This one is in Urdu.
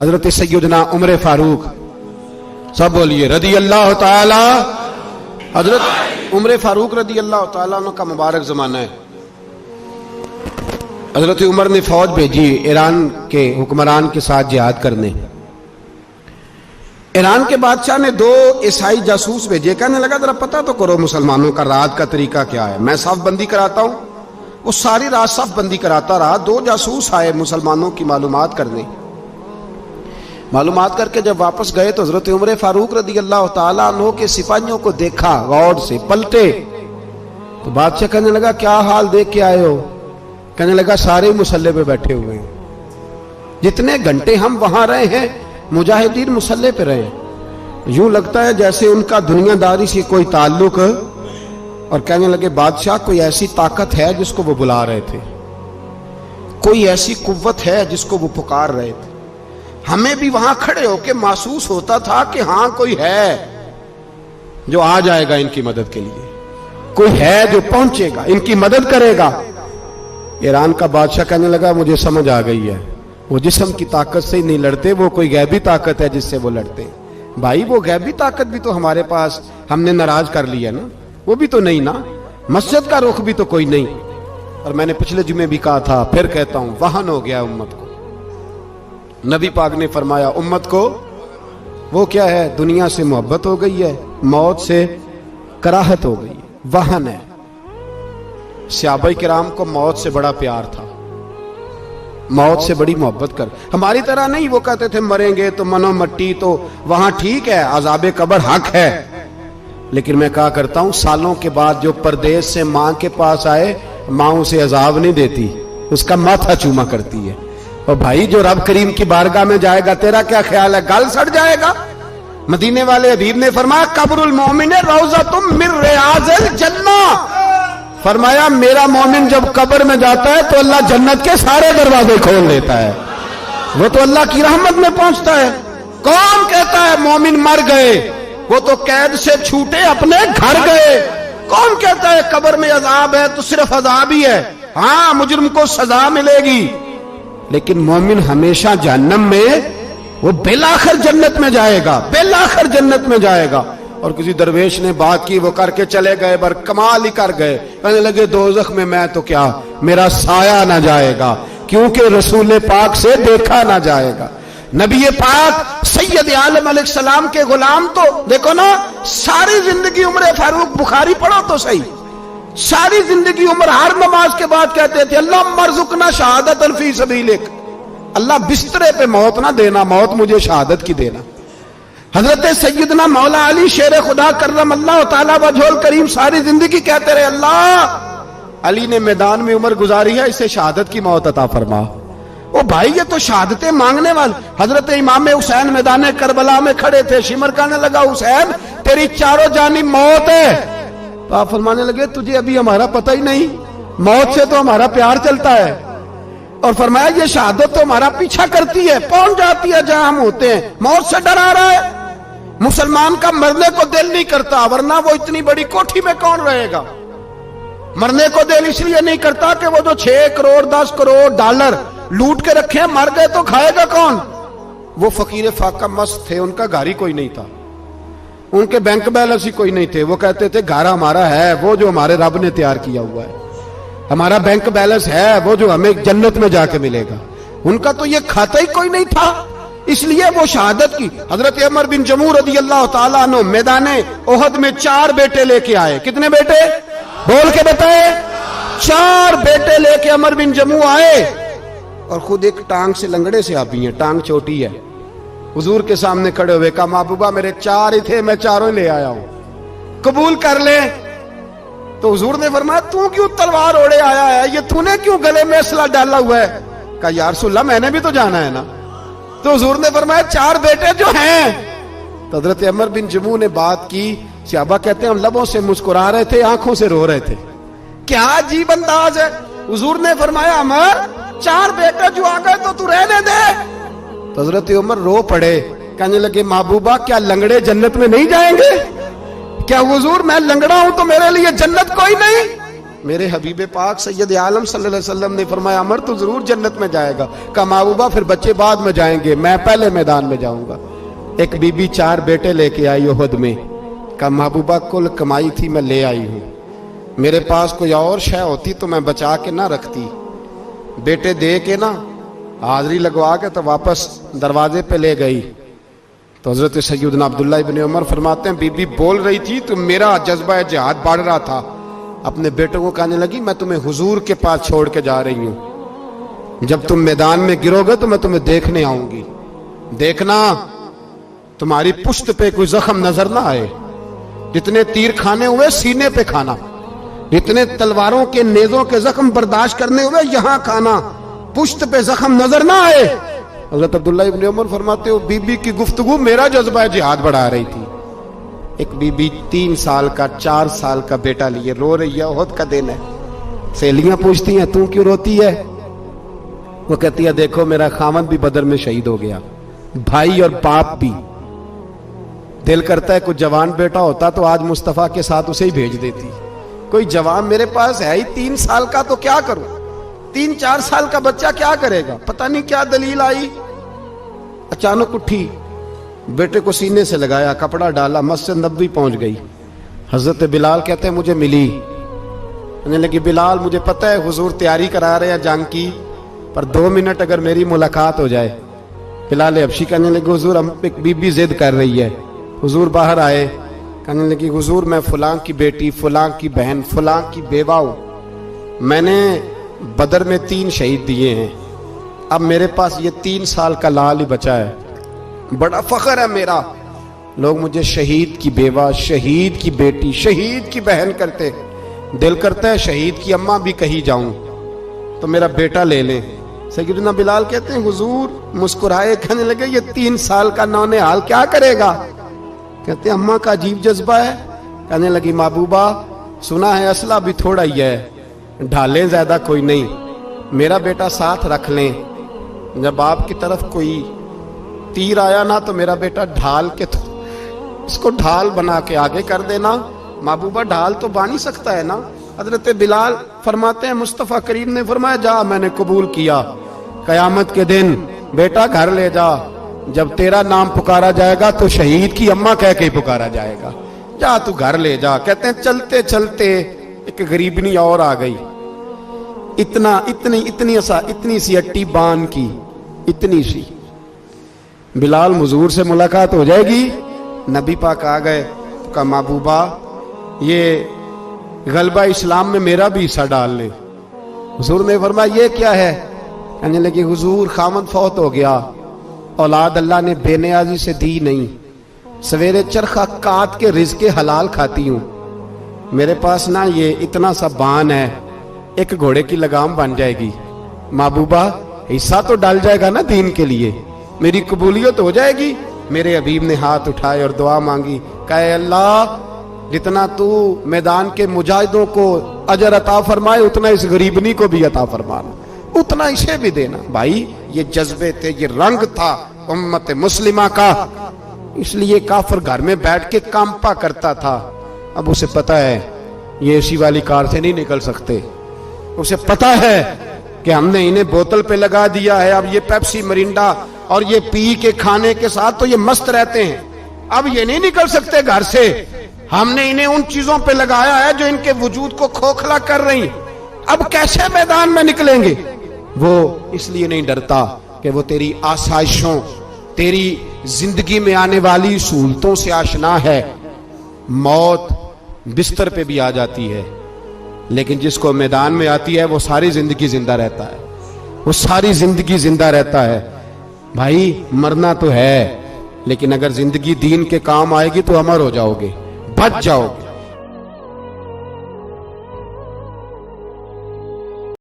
حضرت سیدنا عمر فاروق، سب بولیے رضی اللہ تعالی۔ حضرت عمر فاروق رضی اللہ تعالیٰ عنہ کا مبارک زمانہ ہے۔ حضرت عمر نے فوج بھیجی ایران کے حکمران کے ساتھ جہاد کرنے۔ ایران کے بادشاہ نے 2 عیسائی جاسوس بھیجے، کہنے لگا ذرا پتہ تو کرو مسلمانوں کا رات کا طریقہ کیا ہے، میں صف بندی کراتا ہوں۔ وہ ساری رات صف بندی کراتا رہا، 2 جاسوس آئے مسلمانوں کی معلومات کرنے۔ معلومات کر کے جب واپس گئے تو حضرت عمر فاروق رضی اللہ تعالیٰ عنہ کے سپاہیوں کو دیکھا، غور سے پلٹے تو بادشاہ کہنے لگا کیا حال دیکھ کے آئے ہو؟ کہنے لگا سارے مسلح پہ بیٹھے ہوئے ہیں، جتنے گھنٹے ہم وہاں رہے ہیں مجاہدین مسلح پہ رہے ہیں، یوں لگتا ہے جیسے ان کا دنیا داری سے کوئی تعلق۔ اور کہنے لگے بادشاہ کوئی ایسی طاقت ہے جس کو وہ بلا رہے تھے، کوئی ایسی قوت ہے جس کو وہ پکار رہے تھے، ہمیں بھی وہاں کھڑے ہو کے محسوس ہوتا تھا کہ ہاں کوئی ہے جو آ جائے گا ان کی مدد کے لیے، کوئی ہے جو پہنچے گا ان کی مدد کرے گا۔ ایران کا بادشاہ کہنے لگا مجھے سمجھ آ گئی ہے، وہ جسم کی طاقت سے ہی نہیں لڑتے، وہ کوئی غیبی طاقت ہے جس سے وہ لڑتے۔ بھائی وہ غیبی طاقت بھی تو ہمارے پاس ہم نے ناراض کر لیا نا، وہ بھی تو نہیں نا، مسجد کا رخ بھی تو کوئی نہیں۔ اور میں نے پچھلے جمعے بھی کہا تھا، پھر کہتا ہوں، وہن ہو گیا امت کو۔ نبی پاک نے فرمایا امت کو وہ کیا ہے، دنیا سے محبت ہو گئی ہے، موت سے کراہت ہو گئی ہے، وہن ہے۔ صحابہ کرام کو موت سے بڑا پیار تھا، موت سے بڑی محبت کر، ہماری طرح نہیں وہ کہتے تھے مریں گے تو منو مٹی، تو وہاں ٹھیک ہے عذاب قبر حق ہے، لیکن میں کہا کرتا ہوں سالوں کے بعد جو پردیس سے ماں کے پاس آئے، ماں اسے عذاب نہیں دیتی، اس کا ماتھا چوما کرتی ہے۔ اور بھائی جو رب کریم کی بارگاہ میں جائے گا تیرا کیا خیال ہے، گل سڑ جائے گا؟ مدینے والے حبیب نے فرمایا قبر المومن روضۃ من ریاض الجنہ، فرمایا میرا مومن جب قبر میں جاتا ہے تو اللہ جنت کے سارے دروازے کھول دیتا ہے، وہ تو اللہ کی رحمت میں پہنچتا ہے۔ کون کہتا ہے مومن مر گئے، وہ تو قید سے چھوٹے اپنے گھر گئے۔ کون کہتا ہے قبر میں عذاب ہے تو صرف عذاب ہی ہے، ہاں مجرم کو سزا ملے گی، لیکن مومن ہمیشہ جہنم میں، وہ بالآخر جنت میں جائے گا، بالآخر جنت میں جائے گا۔ اور کسی درویش نے بات کی، وہ کر کے چلے گئے، بر کمال ہی کر گئے، کہنے لگے دوزخ میں میں تو کیا، میرا سایہ نہ جائے گا، کیونکہ رسول پاک سے دیکھا نہ جائے گا۔ نبی پاک سید عالم علیہ السلام کے غلام تو دیکھو نا، ساری زندگی عمر فاروق، بخاری پڑھو تو صحیح، ساری زندگی عمر ہر نماز کے بعد کہتے تھے اللہم ارزقنا شہادت فی سبیلک، اللہ بسترے پہ موت نہ دینا، موت مجھے شہادت کی دینا۔ حضرت سیدنا مولا علی شیر خدا کرم اللہ تعالیٰ وجہ الکریم ساری زندگی کہتے رہے اللہ علی نے میدان میں عمر گزاری ہے، اسے شہادت کی موت عطا فرما۔ او بھائی یہ تو شہادتیں مانگنے والے۔ حضرت امام حسین میدان کربلا میں کھڑے تھے، شمر کہنے لگا حسین تیری چاروں جانب موت ہے، تو آپ فرمانے لگے تجھے ابھی ہمارا پتہ ہی نہیں، موت سے تو ہمارا پیار چلتا ہے۔ اور فرمایا یہ شہادت تو ہمارا پیچھا کرتی ہے، پہنچ جاتی ہے جہاں ہم ہوتے ہیں، موت سے ڈر آ رہا ہے۔ مسلمان کا مرنے کو دل نہیں کرتا، ورنہ وہ اتنی بڑی کوٹھی میں کون رہے گا؟ مرنے کو دل اس لیے نہیں کرتا کہ وہ جو 6 کروڑ 10 کروڑ ڈالر لوٹ کے رکھے ہیں، مر گئے تو کھائے گا کون؟ وہ فقیر فاقہ مست تھے، ان کا گھر ہی کوئی نہیں تھا، ان کے بینک بیلنس ہی کوئی نہیں تھے، وہ کہتے تھے گھر ہمارا ہے وہ جو ہمارے رب نے تیار کیا ہوا ہے، ہمارا بینک بیلنس ہے وہ جو ہمیں جنت میں جا کے ملے گا، ان کا تو یہ کھاتا ہی کوئی نہیں تھا، اس لیے وہ شہادت کی۔ حضرت عمر بن جموع رضی اللہ تعالیٰ عنہ میدان احد میں 4 بیٹے لے کے آئے، کتنے بیٹے بول کے بتائے؟ 4 بیٹے لے کے عمر بن جموع آئے، اور خود ایک ٹانگ سے لنگڑے سے آپی ہیں، ٹانگ چھوٹی ہے، حضور کے سامنے کھڑے ہوئے کہا محبوبہ میرے 4 ہی تھے، میں 4 ہی لے آیا ہوں، قبول کر لے۔ تو حضور نے فرمایا تو کیوں تلوار اوڑے آیا ہے، یہ تو نے کیوں گلے میں اسلحہ ڈالا ہوا ہے؟ کہا یا رسول اللہ میں نے بھی تو جانا ہے نا۔ تو حضور نے فرمایا 4 بیٹے جو ہیں۔ تو حضرت عمر بن جموع نے بات کی، صحابہ کہتے ہیں ہم لبوں سے مسکرا رہے تھے، آنکھوں سے رو رہے تھے، کیا عجیب انداز ہے۔ حضور نے فرمایا عمر 4 بیٹے جو آ گئے تو رہنے دے۔ تو حضرت عمر رو پڑے، کہنے لگے محبوبہ کیا لنگڑے جنت میں نہیں جائیں گے؟ کیا حضور میں لنگڑا ہوں تو میرے لیے جنت کوئی نہیں؟ میرے حبیب پاک سید عالم صلی اللہ علیہ وسلم نے فرمایا عمر تو ضرور جنت میں جائے گا. کہا محبوبہ پھر بچے بعد میں جائیں گے, میں پہلے میدان میں جاؤں گا. ایک بی بی 4 بیٹے لے کے آئی احد میں. کہا محبوبہ کل کمائی تھی میں لے آئی ہوں, میرے پاس کوئی اور شے ہوتی تو میں بچا کے نہ رکھتی. بیٹے دے کے نا حاضری لگوا کے تو واپس دروازے پہ لے گئی. تو حضرت سیدنا عبداللہ ابن عمر فرماتے ہیں بی بی بول رہی تھی تو میرا جذبہ جہاد بڑھ رہا تھا. اپنے بیٹوں کو کہنے لگی میں تمہیں حضور کے پاس چھوڑ کے جا رہی ہوں, جب تم میدان میں گرو گے تو میں تمہیں دیکھنے آؤں گی. دیکھنا تمہاری پشت پہ کوئی زخم نظر نہ آئے, جتنے تیر کھانے ہوئے سینے پہ کھانا, جتنے تلواروں کے نیزوں کے زخم برداشت کرنے ہوئے یہاں کھانا, پشت پہ زخم نظر نہ آئے. حضرت عبداللہ ابن عمر فرماتے ہو بی بی کی گفتگو میرا جذبہ جہاد بڑھا رہی تھی. ایک بی بی 3 سال کا 4 سال کا بیٹا لیے رو رہی ہے, احد کا دن ہے. سہیلیاں پوچھتی ہیں تو کیوں روتی ہے؟ وہ کہتی ہے دیکھو میرا خامد بھی بدر میں شہید ہو گیا, بھائی اور باپ بھی. دل کرتا ہے کوئی جوان بیٹا ہوتا تو آج مصطفیٰ کے ساتھ اسے ہی بھیج دیتی. کوئی جوان میرے پاس ہے ہی 3 سال کا تو کیا کروں, 3-4 سال کا بچہ کیا کرے گا؟ پتہ نہیں کیا دلیل آئی. اچانک اٹھی, بیٹے کو سینے سے لگایا, کپڑا ڈالا, مسجد نبوی پہنچ گئی. حضرت بلال کہتے ہیں مجھے ملی, کہنے لگی بلال مجھے پتہ ہے حضور تیاری کرا رہے ہیں جنگ کی, پر 2 منٹ اگر میری ملاقات ہو جائے. بلال حبشی کہنے لگے حضور ہم ایک بی بی ضد کر رہی ہے. حضور باہر آئے, کہنے لگی حضور میں فلاں کی بیٹی, فلاں کی بہن, فلاں کی بیوہ ہوں, میں نے بدر میں 3 شہید دیے ہیں, اب میرے پاس یہ 3 سال کا لال ہی بچا ہے, بڑا فخر ہے میرا. لوگ مجھے شہید کی بیوہ, شہید کی بیٹی, شہید کی بہن کرتے. دل کرتا ہے شہید کی اماں بھی کہیں جاؤں تو میرا بیٹا لے لیں. سیدنا بلال کہتے ہیں حضور مسکرائے, کہنے لگے یہ 3 سال کا نونہال کیا کرے گا؟ کہتے ہیں اماں کا عجیب جذبہ ہے. کہنے لگی محبوبہ سنا ہے اسلحہ بھی تھوڑا ہی ہے, ڈھالیں زیادہ کوئی نہیں, میرا بیٹا ساتھ رکھ لیں, جب آپ کی طرف کوئی تیر آیا نا تو میرا بیٹا ڈھال کے تو اس کو ڈھال بنا کے آگے کر دینا. محبوبہ ڈھال تو بانی سکتا ہے نا. حضرت بلال فرماتے ہیں مصطفیٰ کریم نے فرمایا جا میں نے قبول کیا, قیامت کے دن بیٹا گھر لے جا, جب تیرا نام پکارا جائے گا تو شہید کی اماں کہہ کے ہی پکارا جائے گا, جا تو گھر لے جا. کہتے ہیں چلتے چلتے ایک غریبنی اور آ گئی, اتنی سی اٹی بان کی, اتنی سی. بلال حضور سے ملاقات ہو جائے گی. نبی پاک آ گئے, کہا محبوبہ یہ غلبہ اسلام میں میرا بھی حصہ ڈال لے. حضور نے فرمایا یہ کیا ہے؟ کہنے لگے حضور خامد فوت ہو گیا, اولاد اللہ نے بے نیازی سے دی نہیں, سویرے چرخہ کاٹ کے رزق حلال کھاتی ہوں, میرے پاس نا یہ اتنا سا بان ہے, ایک گھوڑے کی لگام بن جائے گی. محبوبہ حصہ تو ڈال جائے گا نا دین کے لیے, میری قبولیت ہو جائے گی. میرے حبیب نے ہاتھ اٹھائے اور دعا مانگی, کہے اللہ جتنا تو میدان کے مجاہدوں کو اجر عطا فرمائے اتنا اس غریبنی کو بھی عطا فرمانا, اتنا اسے بھی دینا. بھائی یہ جذبے تھے, یہ رنگ تھا امت مسلمہ کا, اس لیے کافر گھر میں بیٹھ کے کانپا کرتا تھا. اب اسے پتا ہے یہ اسی والی کار سے نہیں نکل سکتے, اسے پتا ہے کہ ہم نے انہیں بوتل پہ لگا دیا ہے, اب یہ پیپسی مرینڈا اور یہ پی کے کھانے کے ساتھ تو یہ مست رہتے ہیں, اب یہ نہیں نکل سکتے گھر سے, ہم نے انہیں ان چیزوں پہ لگایا ہے جو ان کے وجود کو کھوکھلا کر رہی, اب کیسے میدان میں نکلیں گے؟ وہ اس لیے نہیں ڈرتا کہ وہ تیری آسائشوں, تیری زندگی میں آنے والی سہولتوں سے آشنا ہے. موت بستر پہ بھی آ جاتی ہے, لیکن جس کو میدان میں آتی ہے وہ ساری زندگی زندہ رہتا ہے, وہ ساری زندگی زندہ رہتا ہے. بھائی مرنا تو ہے, لیکن اگر زندگی دین کے کام آئے گی تو امر ہو جاؤ گے, بچ جاؤ گے.